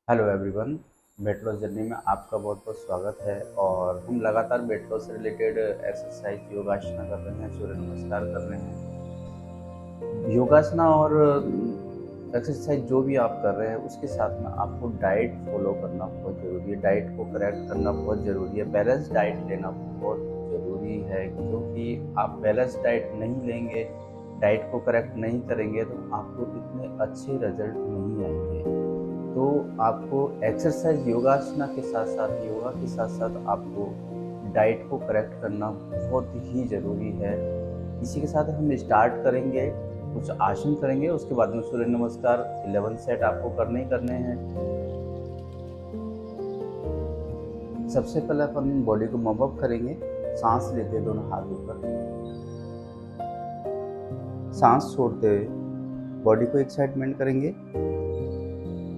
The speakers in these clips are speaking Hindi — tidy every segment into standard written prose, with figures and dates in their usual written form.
Hello everyone. Weight loss journey में आपका बहुत बहुत स्वागत है। और हम लगातार वेट लॉस से रिलेटेड एक्सरसाइज योगासना कर रहे हैं, सूर्य नमस्कार कर रहे हैं। योगासना और एक्सरसाइज जो भी आप कर रहे हैं उसके साथ में आपको डाइट फॉलो करना बहुत ज़रूरी है। डाइट को करेक्ट करना बहुत ज़रूरी है। बैलेंस डाइट लेना बहुत ज़रूरी है, क्योंकि आप बैलेंस डाइट नहीं लेंगे, डाइट को करेक्ट नहीं करेंगे तो आपको इतने अच्छे रिजल्ट नहीं आएंगे। तो आपको एक्सरसाइज योगासना के साथ साथ योगा के साथ साथ आपको डाइट को करेक्ट करना बहुत ही ज़रूरी है। इसी के साथ हम स्टार्ट करेंगे, कुछ आसन करेंगे, उसके बाद में सूर्य नमस्कार 11 सेट आपको करने ही करने हैं। सबसे पहले अपन बॉडी को वार्म अप करेंगे। सांस लेते हुए दोनों हाथ ऊपर, सांस छोड़ते हुए बॉडी को एक साइड बेंड करेंगे।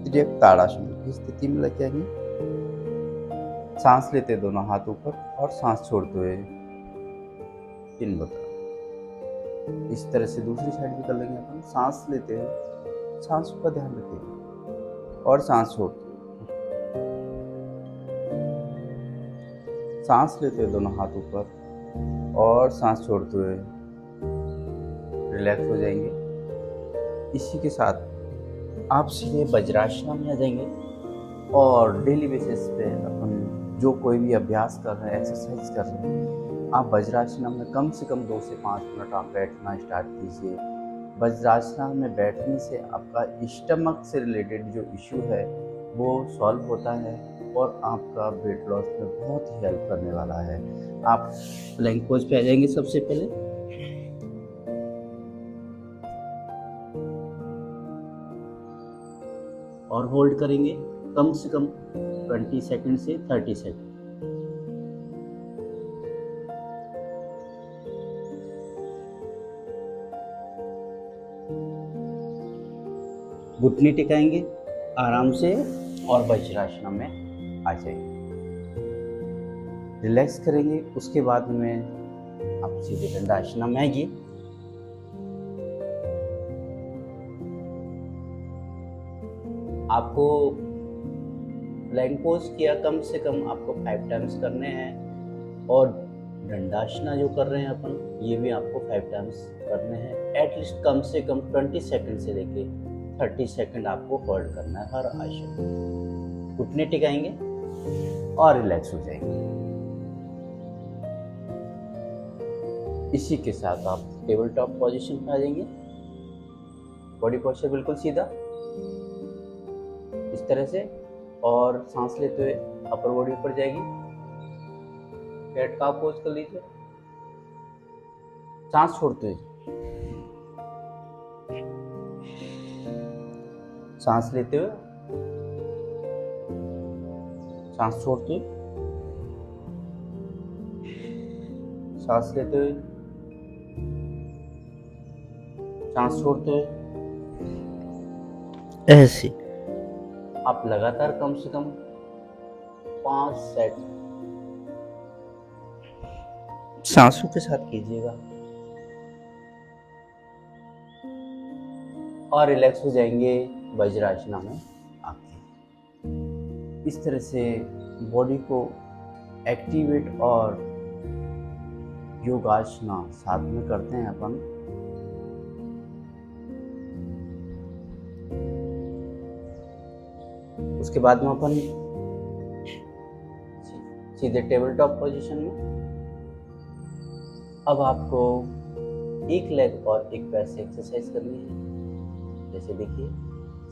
फिर ताड़ासन की स्थिति में लेके आएंगे। सांस लेते दोनों हाथ ऊपर और सांस छोड़ते हुए तीन बता। इस तरह से दूसरी साइड भी कर लेंगे अपन। सांस लेते हुए सांस का ध्यान रखेंगे और सांस छोड़ते हुए। सांस लेते हुए दोनों हाथ ऊपर और सांस छोड़ते हुए रिलैक्स हो जाएंगे। इसी के साथ आप सीधे वज्रासन में आ जाएंगे और डेली बेसिस पे अपन जो कोई भी अभ्यास कर रहे हैं, एक्सरसाइज कर रहे हैं, आप वज्रासन में कम से कम 2 से 5 मिनट आप बैठना स्टार्ट कीजिए। वज्रासन में बैठने से आपका स्टमक से रिलेटेड जो इश्यू है वो सॉल्व होता है और आपका वेट लॉस में बहुत ही हेल्प करने वाला है। आप प्लैंक पोज पे आ जाएंगे सबसे पहले और होल्ड करेंगे कम से कम 20 सेकंड से 30 सेकंड। घुटने टिकाएंगे आराम से और वज्रासन में आ जाएंगे। रिलैक्स करेंगे। उसके बाद में आप सीधे दंडासन में आइए। आपको प्लैंक पोज किया कम से कम आपको 5 टाइम्स करने हैं और दंडासना जो कर रहे हैं अपन ये भी आपको 5 टाइम्स करने हैं। एटलीस्ट कम से कम 20 सेकंड से लेके 30 सेकंड आपको होल्ड करना है हर आसन। घुटने टिकाएंगे और रिलैक्स हो जाएंगे। इसी के साथ आप टेबल टॉप पोजीशन पे आ जाएंगे। बॉडी पोस्चर बिल्कुल सीधा इस तरह से और सांस लेते हुए अपर बॉडी ऊपर जाएगी। पेट का पोज कर लीजिए। सांस छोड़ते हुए सांस लेते हुए सांस छोड़ते हुए सांस लेते हुए सांस छोड़ते हुए ऐसे आप लगातार कम से कम 5 सेट सांसों के साथ कीजिएगा और रिलैक्स हो जाएंगे वज्रासन में आके। इस तरह से बॉडी को एक्टिवेट और योगासना साथ में करते हैं अपन। उसके बाद में अपन सीधे टेबल टॉप पोजीशन में। अब आपको एक लेग और एक पैर से एक्सरसाइज करनी है। जैसे देखिए,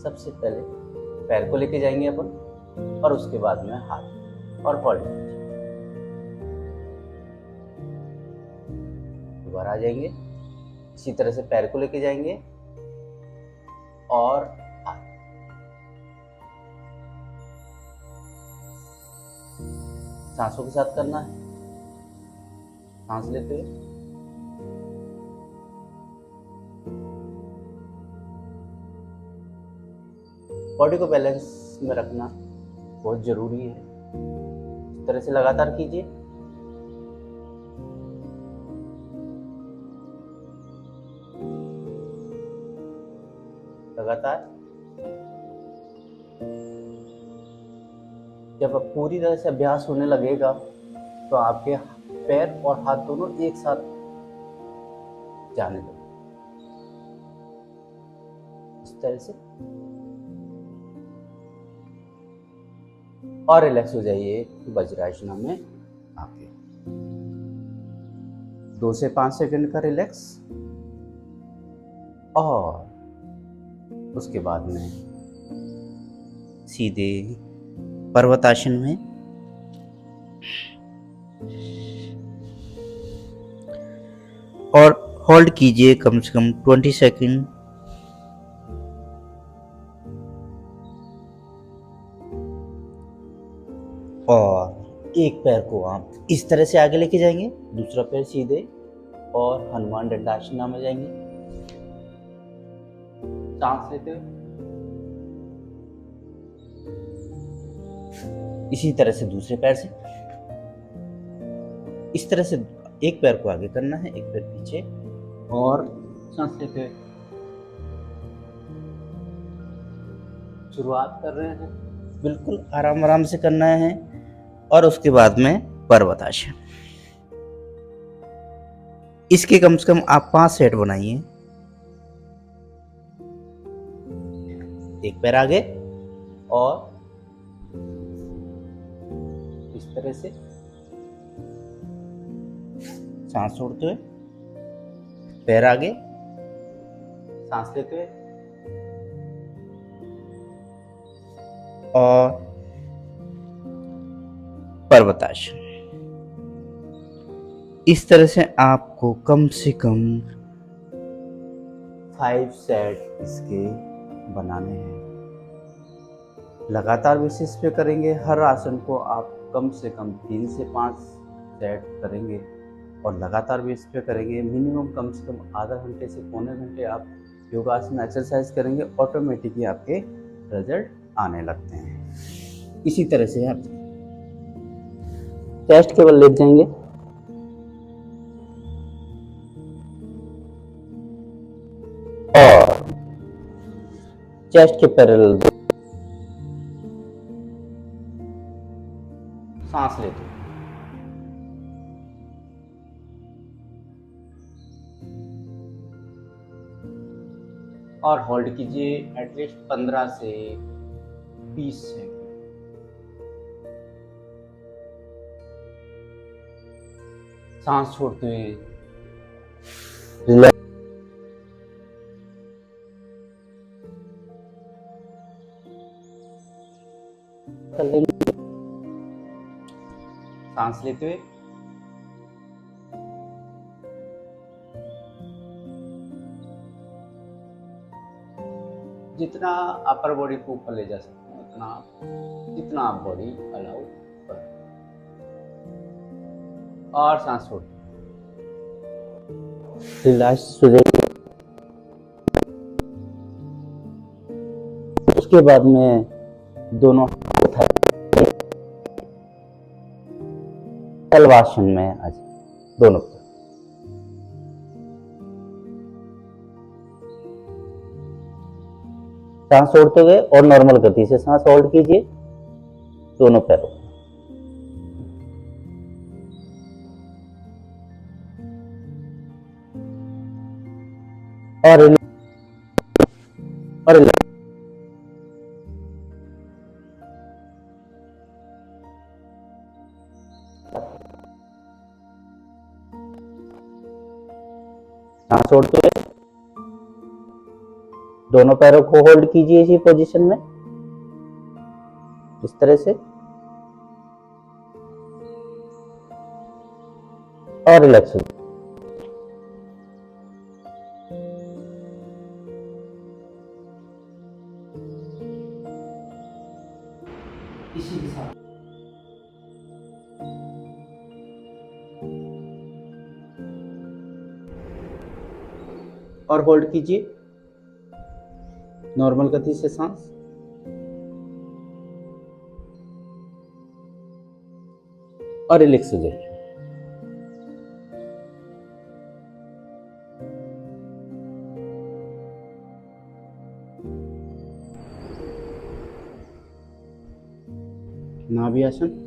सबसे पहले पैर को लेके जाएंगे अपन और उसके बाद में हाथ और होल्ड। दोबारा आ जाएंगे, इसी तरह से पैर को लेके जाएंगे और हाथ। सांसों के साथ करना है। सांस लेते हुए बॉडी को बैलेंस में रखना बहुत जरूरी है। इस तरह से लगातार कीजिए। लगातार जब अब पूरी तरह से अभ्यास होने लगेगा तो आपके पैर और हाथ दोनों एक साथ जाने लगेंगे। इस तरह से और रिलैक्स हो जाइए वज्रासना में आके। 2 से 5 सेकंड का रिलैक्स, और उसके बाद में सीधे पर्वतासन में और होल्ड कीजिए कम से कम 20 सेकंड। और एक पैर को आप इस तरह से आगे लेके जाएंगे, दूसरा पैर सीधे, और हनुमान दंडासना में जाएंगे। सांस लेते हुए इसी तरह से दूसरे पैर से इस तरह से एक पैर को आगे करना है, एक पैर पीछे, और सांस लेते हुए शुरुआत कर रहे हैं। बिल्कुल आराम आराम से करना है। और उसके बाद में पर्वतासन। इसके कम से कम आप 5 सेट बनाइए। एक पैर आगे और इस तरह से सांस छोड़ते हुए पैर आगे, सांस लेते हुए, और पर्वतासन। इस तरह से आपको कम से कम 5 सेट इसके बनाने हैं। लगातार बेसिस पे करेंगे। हर आसन को आप कम से कम 3 से 5 सेट करेंगे और लगातार बेसिस पे करेंगे। मिनिमम कम से कम आधा घंटे से पौने घंटे आप योगासन एक्सरसाइज करेंगे, ऑटोमेटिकली आपके रिजल्ट आने लगते हैं। इसी तरह से आप चेस्ट केवल लेट जाएंगे और चेस्ट के पैरेलल सांस लेते और होल्ड कीजिए एटलीस्ट 15 से 20 सेकंड। सांस छोड़ते हुए रिलैक्स, सांस लेते हुए जितना अपर बॉडी को ऊपर ले जा सकते हैं उतना, जितना आप बॉडी अलाउ कर, और सांस छोड़ते रिलैक्स हो जाइए। उसके बाद में दोनों तलवासन में आज दोनों सांस छोड़ते हुए और नॉर्मल गति से सांस होल्ड कीजिए दोनों पैरों, और सांस छोड़ते हुए दोनों पैरों को होल्ड कीजिए इसी पोजीशन में, इस तरह से, और रिलैक्स हो जाए। इसी के साथ और होल्ड कीजिए नॉर्मल गति से सांस, और रिलैक्स हो जाइए। नाभि आसन।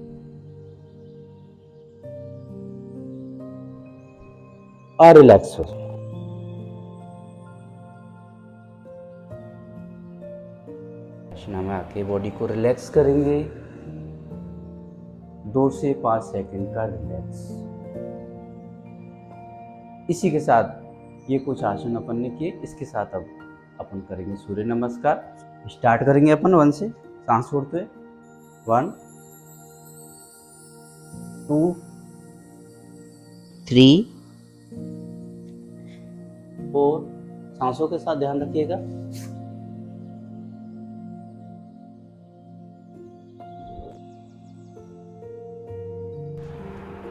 और रिलैक्स हो जाए। आसना में आके बॉडी को रिलैक्स करेंगे। 2 से 5 सेकंड का रिलैक्स। इसी के साथ ये कुछ आसन अपन ने किए, इसके साथ अब अपन करेंगे सूर्य नमस्कार। स्टार्ट करेंगे अपन 1 से, सांस छोड़ते हुए। 1 2 3 4। सांसों के साथ ध्यान रखिएगा।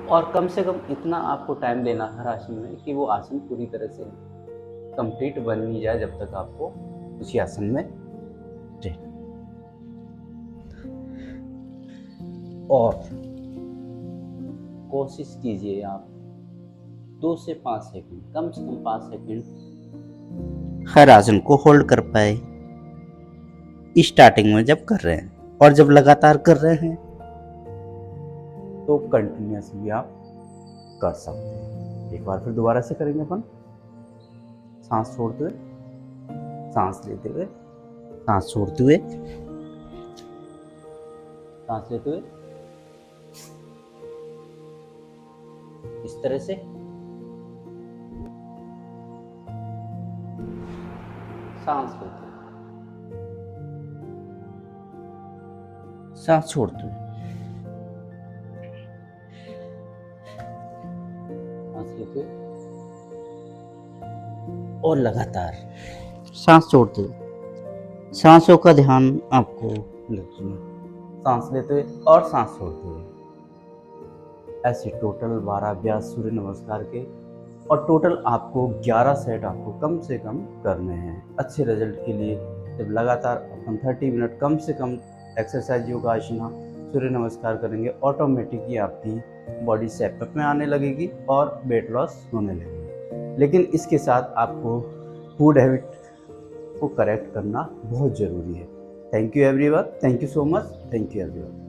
'और कम से कम इतना आपको टाइम देना हर आसन में कि वो आसन पूरी तरह से कंप्लीट बन नहीं जाए, जब तक आपको उसी आसन में रहना। और कोशिश कीजिए आप 2 से 5 सेकंड, कम से कम 5 सेकंड हर आसन को होल्ड कर पाए स्टार्टिंग में जब कर रहे हैं। और जब लगातार कर रहे हैं तो कंटिन्यूस भी आप कर सकते हैं। एक बार फिर दोबारा से करेंगे अपन। सांस छोड़ते हुए, सांस लेते हुए, सांस छोड़ते हुए, सांस लेते हुए, इस तरह से। सांस लेते हुए, सांस छोड़ते हुए, सांस लेते हुए और लगातार सांस छोड़ते हुए। सांसों का ध्यान आपको रखना। सांस लेते हुए और सांस छोड़ते हुए। ऐसे टोटल 12 अभ्यास सूर्य नमस्कार के, और टोटल आपको 11 सेट आपको कम से कम करने हैं अच्छे रिजल्ट के लिए। जब लगातार अपन 30 मिनट कम से कम एक्सरसाइज, योगा, आसना, सूर्य नमस्कार करेंगे, ऑटोमेटिकली आपकी बॉडी सेटअप में आने लगेगी और वेट लॉस होने लगेगी। लेकिन इसके साथ आपको फूड हैबिट को करेक्ट करना बहुत ज़रूरी है। Thank you everyone, thank you so much, thank you everyone.